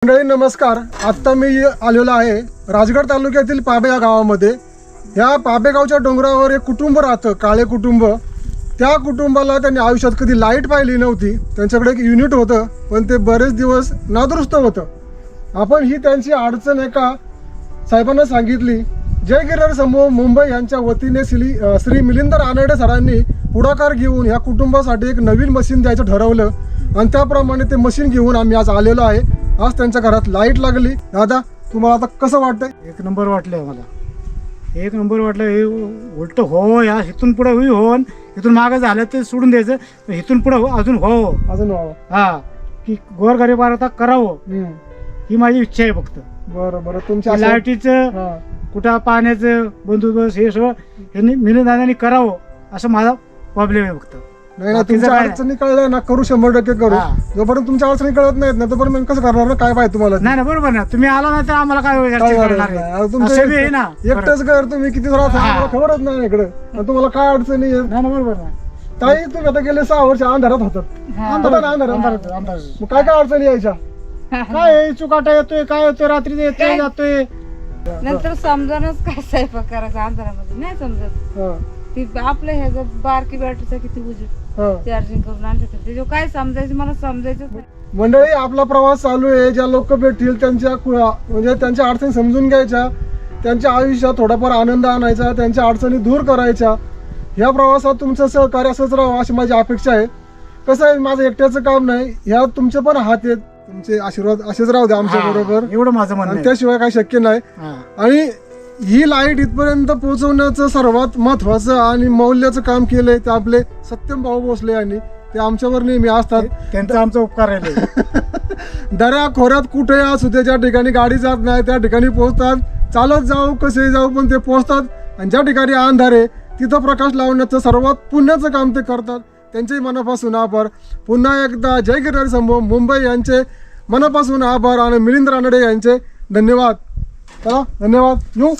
मंडळी नमस्कार. आत्ता मी आलेलो आहे राजगड तालुक्यातील पाबे या गावामध्ये. ह्या पाबे गावच्या डोंगरावर एक कुटुंब राहतं, काळे कुटुंब. त्या कुटुंबाला त्यांनी आयुष्यात कधी लाईट पाहिली नव्हती. त्यांच्याकडे एक युनिट होतं, पण ते बरेच दिवस नादुरुस्त होतं. आपण ही त्यांची अडचण एका साहेबांना सांगितली. जय गिरनार समूह मुंबई यांच्या वतीने श्री मिलिंद रानडे सरांनी पुढाकार घेऊन ह्या कुटुंबासाठी एक नवीन मशीन द्यायचं ठरवलं आणि त्याप्रमाणे ते मशीन घेऊन आम्ही आज आलेलो आहे. आज त्यांच्या घरात लाईट लागली. दादा, तुम्हाला आता कसं वाटतंय? एक नंबर वाटलं मला, एक नंबर वाटलं. हे उलट हो, या इथून पुढे हो, इथून मागं झालं ते सोडून द्यायचं, इथून पुढे अजून अजून हा की गोरगरीबाला आता करावं ही माझी इच्छा आहे फक्त. बरं बरं. तुमच्या लाईटीचं कुठं पाण्याचं बंदोबस्त हे सगळं ह्यांनी मिलिंदांनी करावं असं माझा प्रॉब्लेम आहे फक्त. नाही ना, तुमच्या अडचणी कळल्या ना, करू 100% करू. जोपर्यंत तुमच्या अडचणी कळत नाहीत ना तोपर्यंत कसं करणार ना? काय पाहिजे तुम्हाला? नाही ना, बरोबर ना. तुम्ही आला ना तर आम्हाला काय एकटंच घर, तुम्ही किती जरा खबरच नाही इकडे. तुम्हाला काय अडचणी आहेत? नाही ना, बरोबर ना. ताई, तुम्ही आता गेले 6 वर्ष अंधारात होतात. मग काय काय अडचणी यायच्या? काय चुकाटा येतोय, काय येतोय, रात्री येतोय जातोय. नंतर समजानच काय स्वयंपाक करायचा अंधारामध्ये नाही समजत. ती आपल्या ह्याचं बारकी बॅटरीचा किती उजेड चार्जिंग करून आणते, त्याच्यावर काय समजायचं मला समजायचं नाही. मंडळी, आपला प्रवास चालू आहे. ज्या लोक भेटतील त्यांच्या म्हणजे त्यांच्या अडचणी समजून घ्यायच्या, त्यांच्या आयुष्यात थोडाफार आनंद आणायचा, त्यांच्या अडचणी दूर करायच्या. ह्या प्रवासात तुमचं सहकार्य असंच राहावं अशी माझी अपेक्षा आहे. कसं आहे, माझं एकट्याचं काम नाही, ह्या तुमचे पण हात आहेत. तुमचे आशीर्वाद असेच राहू द्या आमच्या बरोबर, एवढं माझं म्हणणं आहे. त्याशिवाय काही शक्य नाही. आणि ही लाईट इथपर्यंत पोहोचवण्याचं सर्वात महत्वाचं आणि मौल्याचं काम केलंय ते आपले सत्यम भाऊ भोसले यांनी. ते आमच्यावर नेहमी असतात. त्यांचा आमचा उपकार आहे. दऱ्या खोऱ्यात कुठे असू दे, ज्या ठिकाणी गाडी जात नाही त्या ठिकाणी पोहोचतात. चालत जाऊ कसे जाऊ पण ते पोहोचतात. आणि ज्या ठिकाणी अंधार आहे तिथं प्रकाश लावण्याचं सर्वात पुण्याचं काम ते करतात. त्यांचेही मनापासून आभार. पुन्हा एकदा जय गिरनार समूह मुंबई यांचे मनापासून आभार आणि मिलिंद रानडे यांचे धन्यवाद. चला, धन्यवाद. येऊ.